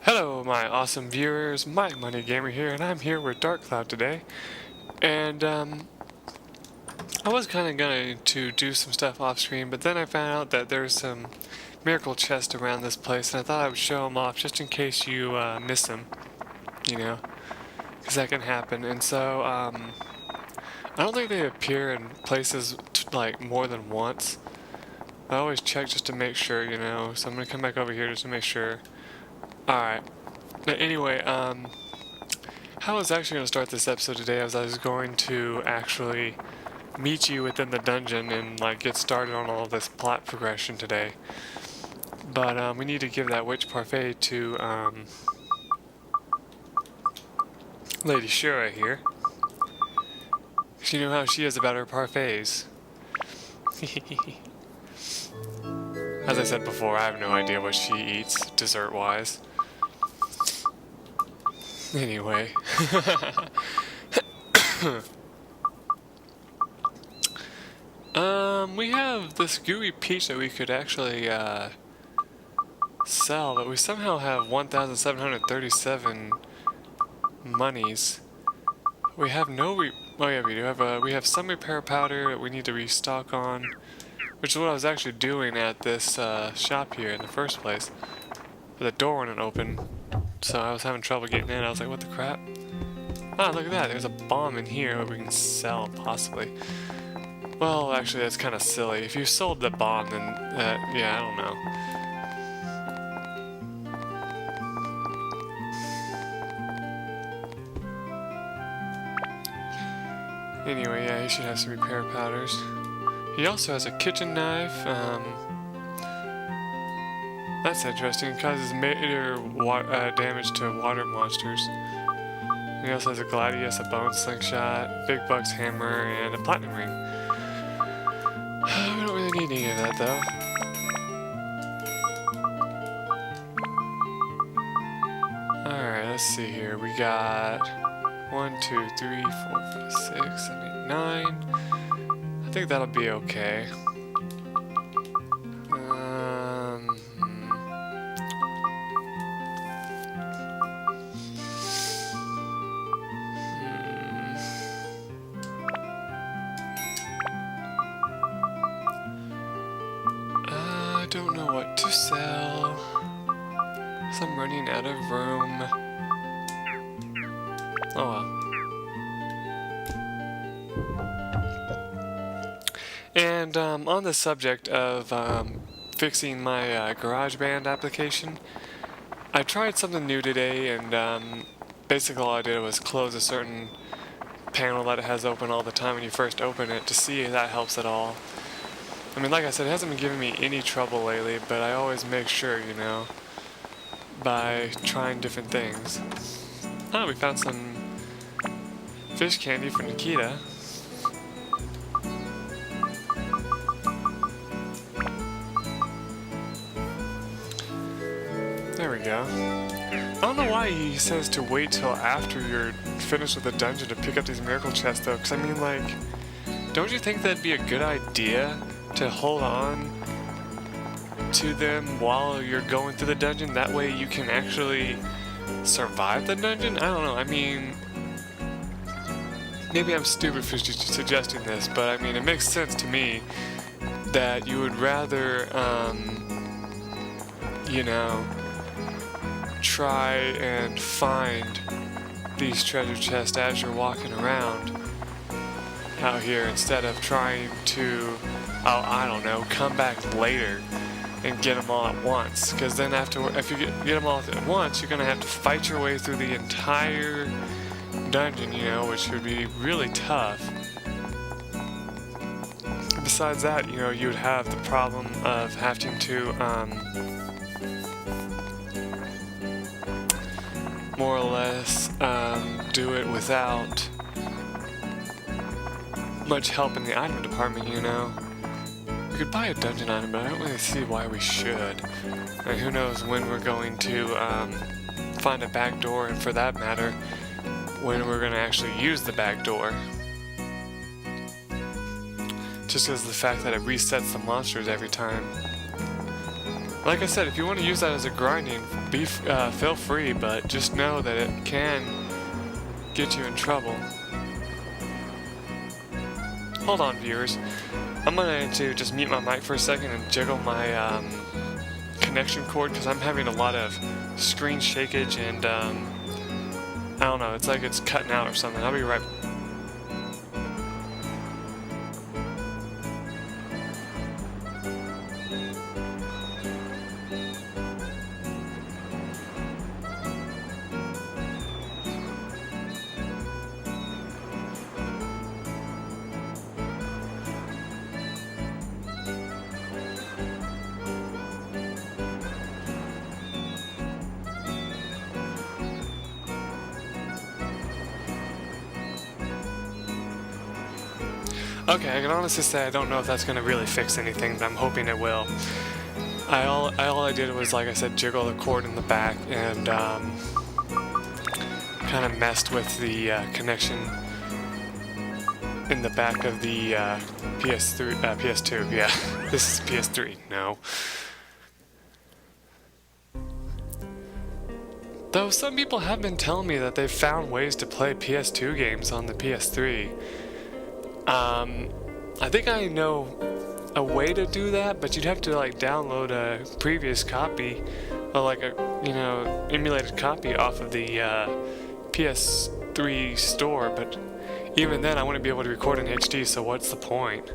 Hello, my awesome viewers. MikeMoneyGMR here, and I'm here with Dark Cloud today. And I was kind of going to do some stuff off screen, but then I found out that there's some miracle chests around this place, and I thought I would show them off just in case you miss them, you know, because that can happen. And so I don't think they appear in places like more than once. I always check just to make sure, you know. So I'm gonna come back over here just to make sure. Alright. But anyway, how I was actually going to start this episode today was I was going to actually meet you within the dungeon and like get started on all of this plot progression today. But we need to give that witch parfait to Lady Shura here. You know how she is about her parfaits. As I said before, I have no idea what she eats dessert-wise. Anyway. We have this gooey peach that we could actually sell, but we somehow have 1,737 monies. We have no oh yeah, we do have we have some repair powder that we need to restock on, which is what I was actually doing at this shop here in the first place. But the door wouldn't open, so I was having trouble getting in. I was like, what the crap? Ah, look at that. There's a bomb in here that we can sell, possibly. Well, actually, that's kind of silly. If you sold the bomb, then, yeah, I don't know. Anyway, yeah, he should have some repair powders. He also has a kitchen knife. That's interesting. It causes major damage to water monsters. He also has a gladius, a bone slingshot, big buck's hammer, and a platinum ring. We don't really need any of that, though. Alright, let's see here. We got 1, 2, 3, 4, 5, 6, 7, 8, 9. I think that'll be okay. I don't know what to sell, so I'm running out of room. Oh well. And on the subject of fixing my GarageBand application, I tried something new today, and basically all I did was close a certain panel that it has open all the time when you first open it to see if that helps at all. I mean, like I said, it hasn't been giving me any trouble lately, but I always make sure, you know, by trying different things. Oh, we found some fish candy for Nikita. There we go. I don't know why he says to wait till after you're finished with the dungeon to pick up these miracle chests, though, because I mean, like, don't you think that'd be a good idea to hold on to them while you're going through the dungeon? That way you can actually survive the dungeon? I don't know, I mean, maybe I'm stupid for suggesting this, but I mean, it makes sense to me that you would rather, you know, try and find these treasure chests as you're walking around out here instead of trying to, oh, I don't know, come back later and get them all at once. Because then if you get them all at once, you're going to have to fight your way through the entire dungeon, you know, which would be really tough. Besides that, you know, you would have the problem of having to, more or less, do it without much help in the item department, you know. We could buy a dungeon item, but I don't really see why we should. And who knows when we're going to find a back door, and for that matter, when we're going to actually use the back door. Just because of the fact that it resets the monsters every time. Like I said, if you want to use that as a grinding, feel free, but just know that it can get you in trouble. Hold on, viewers. I'm going to just mute my mic for a second and jiggle my connection cord because I'm having a lot of screen shakeage and I don't know, it's like it's cutting out or something. I'll be right back. Okay, I can honestly say I don't know if that's going to really fix anything, but I'm hoping it will. All I did was, like I said, jiggle the cord in the back and kind of messed with the connection in the back of the PS2, yeah. This is PS3, no. Though some people have been telling me that they've found ways to play PS2 games on the PS3. I think I know a way to do that, but you'd have to like download a previous copy, or like a, you know, emulated copy off of the PS3 store, but even then I wouldn't be able to record in HD, so what's the point?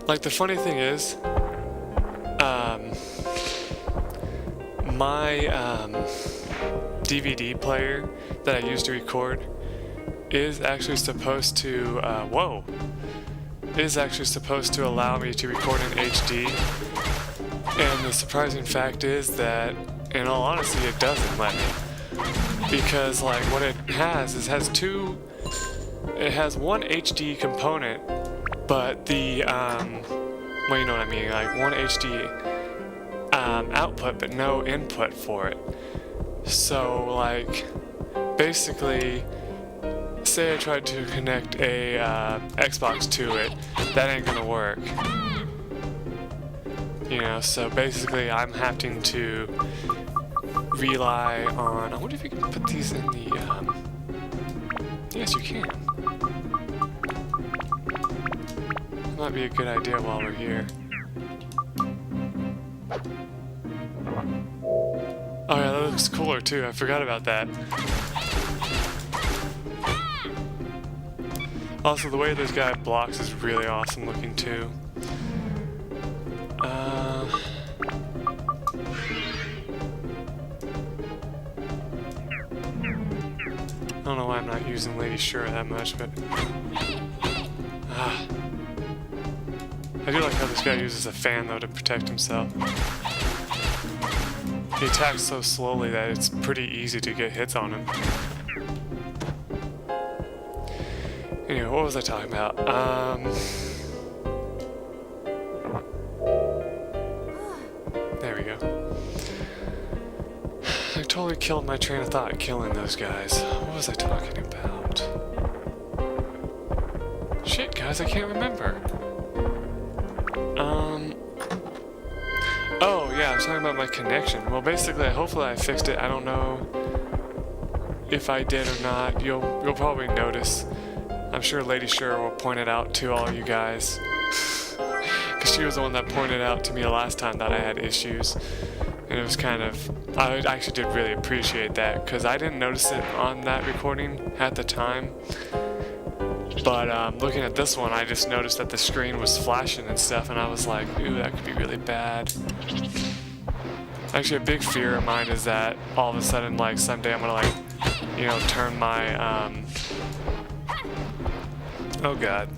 Like, the funny thing is, my DVD player that I used to record is actually supposed to, is actually supposed to allow me to record in HD. And the surprising fact is that, in all honesty, it doesn't let me. Because, like, what it has is it has one HD component, but the, well, you know what I mean, like one HD output, but no input for it. So, like, basically, say I tried to connect a Xbox to it, that ain't gonna work. You know, so basically I'm having to rely on, I wonder if you can put these in the, yes you can. That might be a good idea while we're here. Oh yeah, that looks cooler too, I forgot about that. Also, the way this guy blocks is really awesome looking too. I don't know why I'm not using Lady Sure that much, but... I do like how this guy uses a fan though to protect himself. He attacks so slowly that it's pretty easy to get hits on him. Anyway, what was I talking about? There we go. I totally killed my train of thought killing those guys. What was I talking about? Shit, guys, I can't remember. Oh, yeah, I was talking about my connection. Well, basically, hopefully I fixed it. I don't know if I did or not. You'll probably notice. I'm sure Lady Sure will point it out to all you guys. Because she was the one that pointed out to me the last time that I had issues. And it was kind of... I actually did really appreciate that, because I didn't notice it on that recording at the time. But looking at this one, I just noticed that the screen was flashing and stuff, and I was like, ooh, that could be really bad. Actually, a big fear of mine is that all of a sudden, like, someday I'm gonna, like, you know, turn my, oh god.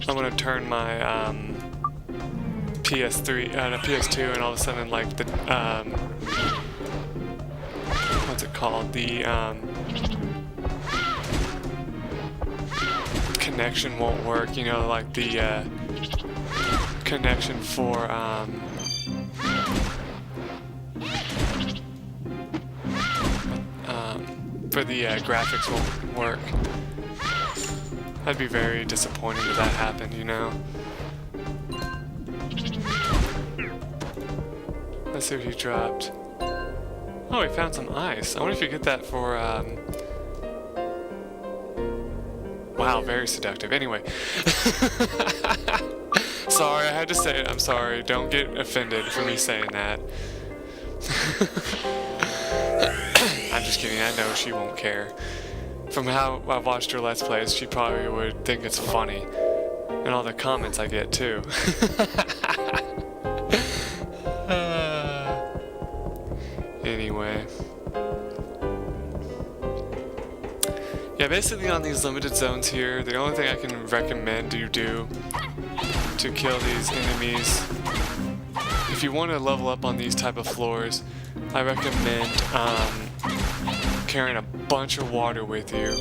I'm gonna turn my, PS2, and all of a sudden, like, the, what's it called? The, connection won't work, you know, like the connection for the graphics won't work. I'd be very disappointed if that happened, you know? Let's see what he dropped. Oh, he found some ice. I wonder if you get that for, Wow, very seductive. Anyway. Sorry, I had to say it. I'm sorry. Don't get offended for me saying that. I'm just kidding. I know she won't care. From how I've watched her Let's Plays, she probably would think it's funny. And all the comments I get, too. Anyway. Yeah, basically on these limited zones here, the only thing I can recommend you do to kill these enemies, if you want to level up on these type of floors, I recommend carrying a bunch of water with you,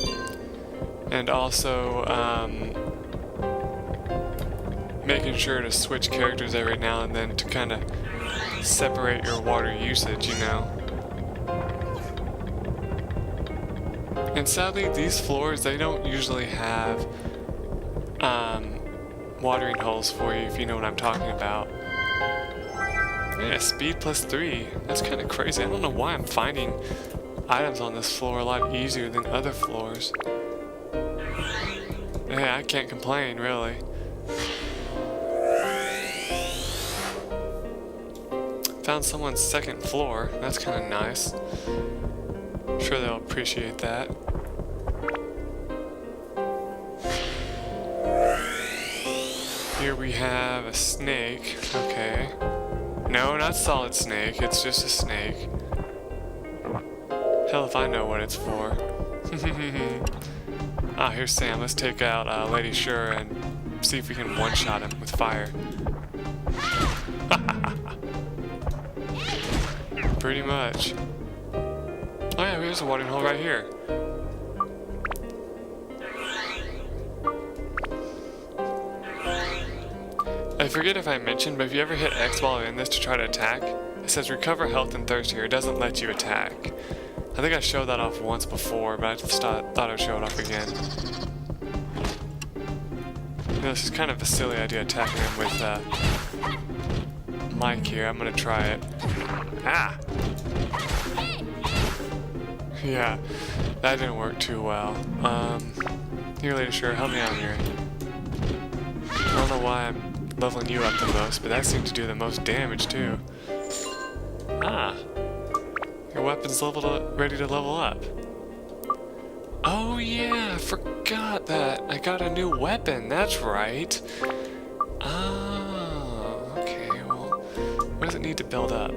and also making sure to switch characters every now and then to kind of separate your water usage, you know. And sadly, these floors, they don't usually have watering holes for you, if you know what I'm talking about. Yeah, speed +3. That's kind of crazy. I don't know why I'm finding items on this floor a lot easier than other floors. Yeah, I can't complain, really. Found someone's second floor. That's kind of nice. I'm sure they'll appreciate that. Here we have a snake. Okay. No, not solid snake. It's just a snake. Hell if I know what it's for. Ah, here's Sam. Let's take out Lady Sure and see if we can one-shot him with fire. Pretty much. Oh yeah, here's a watering hole right here. I forget if I mentioned, but if you ever hit X while in this to try to attack, it says recover health and thirst here. It doesn't let you attack. I think I showed that off once before, but I just thought I'd show it off again. You know, this is kind of a silly idea attacking him with Mike here. I'm gonna try it. Ah! Yeah, that didn't work too well. Here, Lady Sure, help me out here. I don't know why I'm leveling you up the most, but that seemed to do the most damage too. Ah, your weapon's ready to level up. Oh yeah, I forgot that. I got a new weapon, that's right. Oh, okay, well, what does it need to build up?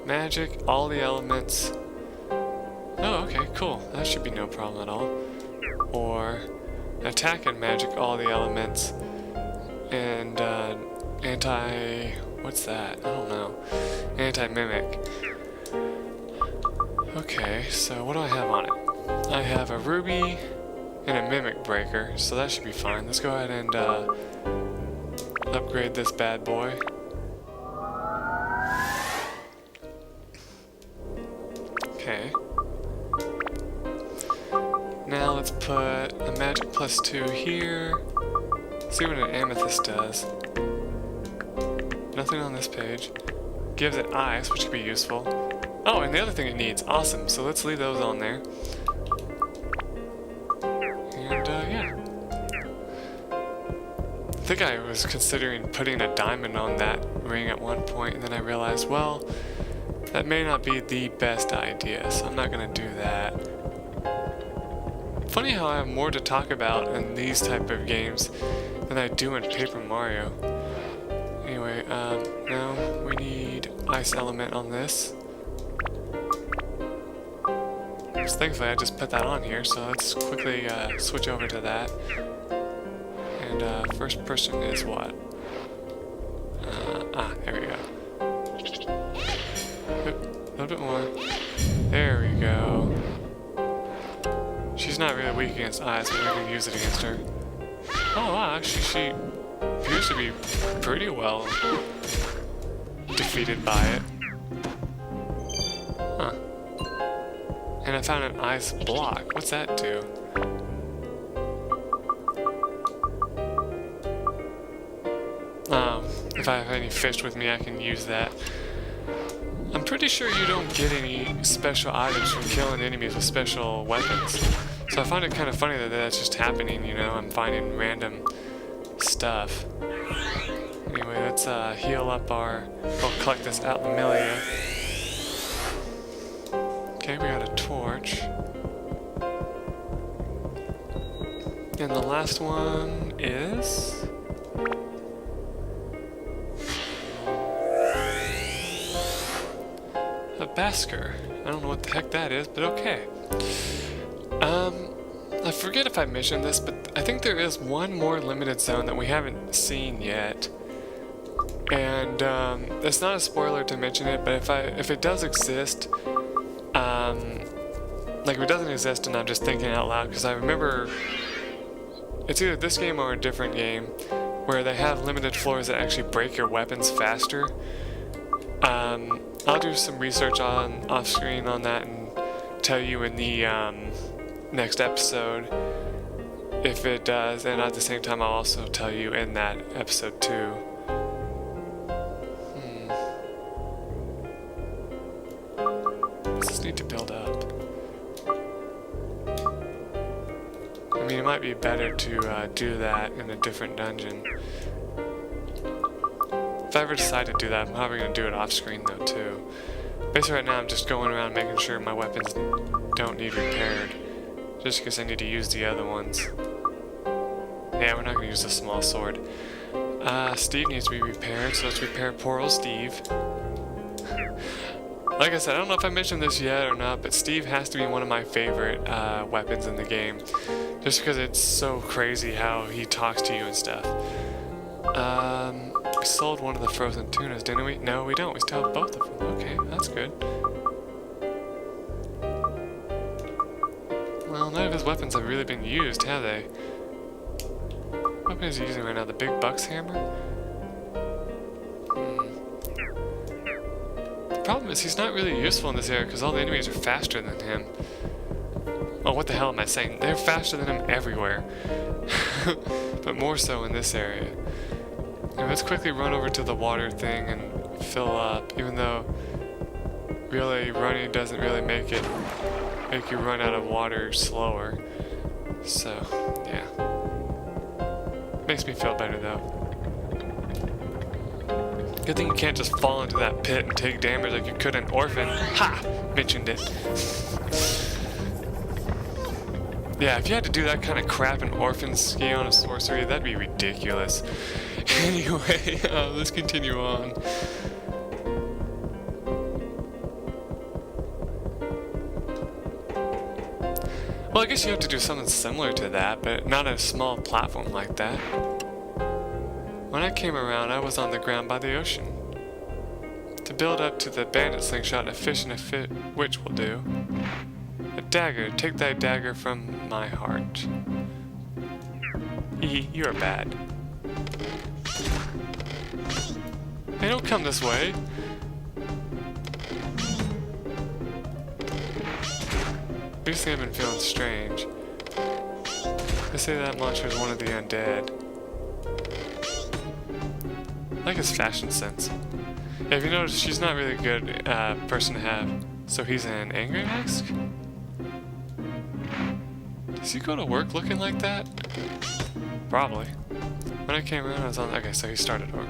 Magic, all the elements. Oh, okay, cool. That should be no problem at all. Or attack and magic, all the elements. And what's that? I don't know. Anti-mimic. Okay, so what do I have on it? I have a ruby and a mimic breaker, so that should be fine. Let's go ahead and upgrade this bad boy. Okay. Now let's put a magic +2 here. See what an amethyst does. Nothing on this page. Gives it ice, which could be useful. Oh, and the other thing it needs. Awesome. So let's leave those on there. And yeah. I think I was considering putting a diamond on that ring at one point, and then I realized, well, that may not be the best idea, so I'm not going to do that. Funny how I have more to talk about in these type of games than I do in Paper Mario. Anyway, now we need ice element on this. So thankfully I just put that on here, so let's quickly switch over to that. And first person is what? There we go. A little bit more. There we go. She's not really weak against ice, but we can use it against her. Oh wow, actually she appears to be pretty well defeated by it. Huh. And I found an ice block. What's that do? if I have any fish with me, I can use that. I'm pretty sure you don't get any special items from killing enemies with special weapons. So I find it kind of funny that that's just happening, you know, I'm finding random stuff. Anyway, let's heal up we'll collect this Atlamillia. Okay, we got a torch. And the last one is... a Basker. I don't know what the heck that is, but okay. I forget if I mentioned this, but I think there is one more limited zone that we haven't seen yet. And it's not a spoiler to mention it, but if it does exist, like if it doesn't exist and I'm just thinking out loud, because I remember it's either this game or a different game where they have limited floors that actually break your weapons faster. I'll do some research off screen on that and tell you in the next episode if it does, and at the same time I'll also tell you in that episode too. Does this need to build up? I mean, it might be better to do that in a different dungeon. If I ever decide to do that, I'm probably going to do it off screen though too. Basically right now I'm just going around making sure my weapons don't need repaired, just because I need to use the other ones. Yeah, we're not going to use the small sword. Steve needs to be repaired, so let's repair poor old Steve. Like I said, I don't know if I mentioned this yet or not, but Steve has to be one of my favorite weapons in the game, just because it's so crazy how he talks to you and stuff. We sold one of the frozen tunas, didn't we? No, we don't. We still have both of them. Okay, that's good. Well, none of his weapons have really been used, have they? What weapon is he using right now? The big Buck's hammer? The problem is he's not really useful in this area because all the enemies are faster than him. Oh, what the hell am I saying? They're faster than him everywhere. But more so in this area. Anyway, let's quickly run over to the water thing and fill up, even though really running doesn't really make you run out of water slower. So, yeah. Makes me feel better though. Good thing you can't just fall into that pit and take damage like you could in Orphan. Ha! Mentioned it. Yeah, if you had to do that kind of crap in Orphan ski on a sorcery, that'd be ridiculous. Anyway, let's continue on. Well, I guess you have to do something similar to that, but not a small platform like that. When I came around, I was on the ground by the ocean. To build up to the bandit slingshot, a fish and a witch will do. A dagger, take thy dagger from my heart. You are bad. Hey, don't come this way. Recently I've been feeling strange. They say that monster is one of the undead. I like his fashion sense. Yeah, if you notice, she's not really a good person to have. So he's an angry mask? Does he go to work looking like that? Probably. When I came around, I was on... Okay, so he started over.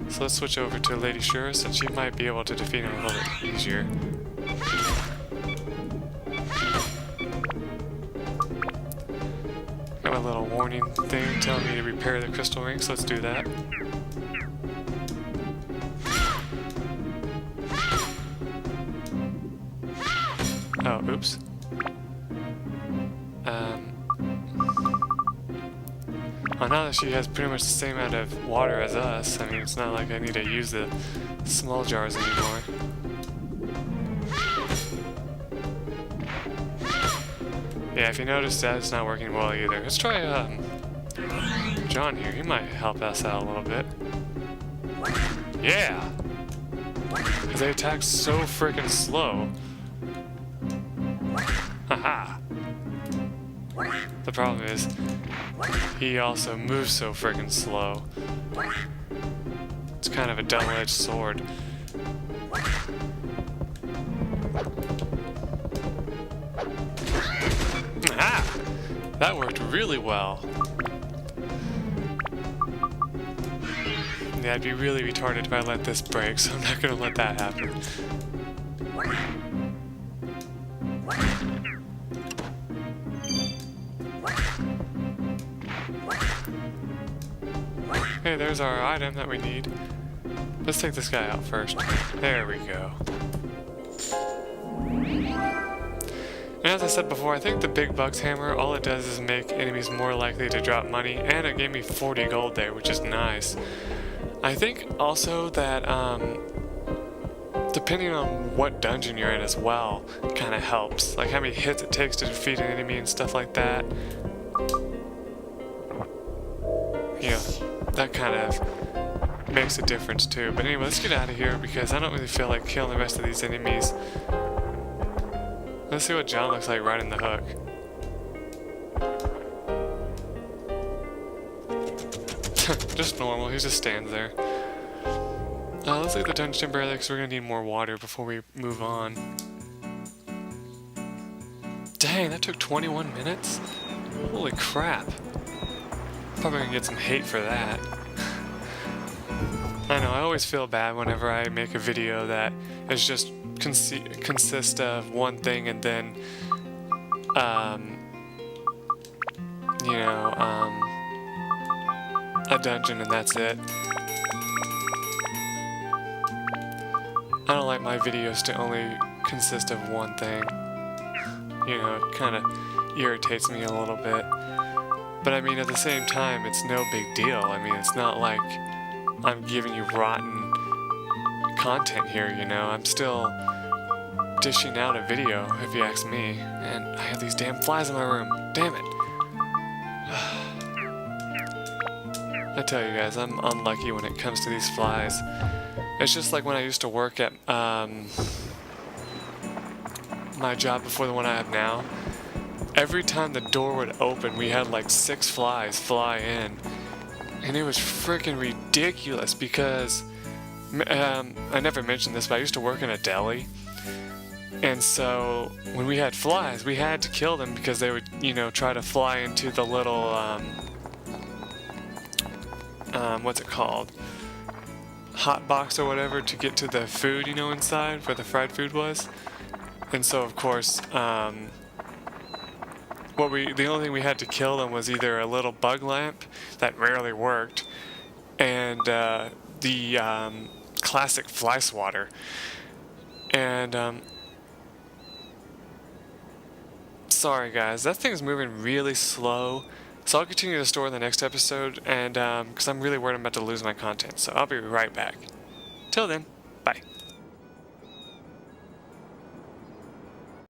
So let's switch over to Lady Shura, since she might be able to defeat him a little bit easier. Got my little warning thing telling me to repair the crystal ring, so let's do that. Oh, oops. Well, now that she has pretty much the same amount of water as us, I mean, it's not like I need to use the small jars anymore. Yeah, if you notice that, it's not working well either. Let's try John here. He might help us out a little bit. Yeah! Because they attack so freaking slow. Haha! The problem is, he also moves so freaking slow. it's kind of a double-edged sword. Ah! That worked really well. Yeah, I'd be really retarded if I let this break, so I'm not gonna let that happen. Hey, there's our item that we need. Let's take this guy out first. There we go. And as I said before, I think the big bucks hammer, all it does is make enemies more likely to drop money, and it gave me 40 gold there, which is nice. I think also that depending on what dungeon you're in as well, kind of helps. Like how many hits it takes to defeat an enemy and stuff like that. Yeah, that kind of makes a difference too. But anyway, let's get out of here because I don't really feel like killing the rest of these enemies. Let's see what John looks like riding the hook. Just normal, he just stands there. Let's leave the dungeon temporarily because we're going to need more water before we move on. Dang, that took 21 minutes? Holy crap. Probably going to get some hate for that. I know, I always feel bad whenever I make a video that is just consist of one thing and then, you know, a dungeon and that's it. I don't like my videos to only consist of one thing. You know, it kind of irritates me a little bit. But I mean, at the same time, it's no big deal. I mean, it's not like I'm giving you rotten content here, you know. I'm still dishing out a video, if you ask me. And I have these damn flies in my room. Damn it. I tell you guys, I'm unlucky when it comes to these flies. It's just like when I used to work at my job before the one I have now. Every time the door would open, we had like 6 flies fly in. And it was freaking ridiculous because, I never mentioned this, but I used to work in a deli. And so when we had flies, we had to kill them because they would, you know, try to fly into the little, what's it called? Hot box or whatever to get to the food, you know, inside where the fried food was. And so of course, the only thing we had to kill them was either a little bug lamp that rarely worked and the classic fly swatter. And sorry guys, that thing's moving really slow. So I'll continue the story in the next episode, and because I'm really worried I'm about to lose my content. So I'll be right back. Till then, bye.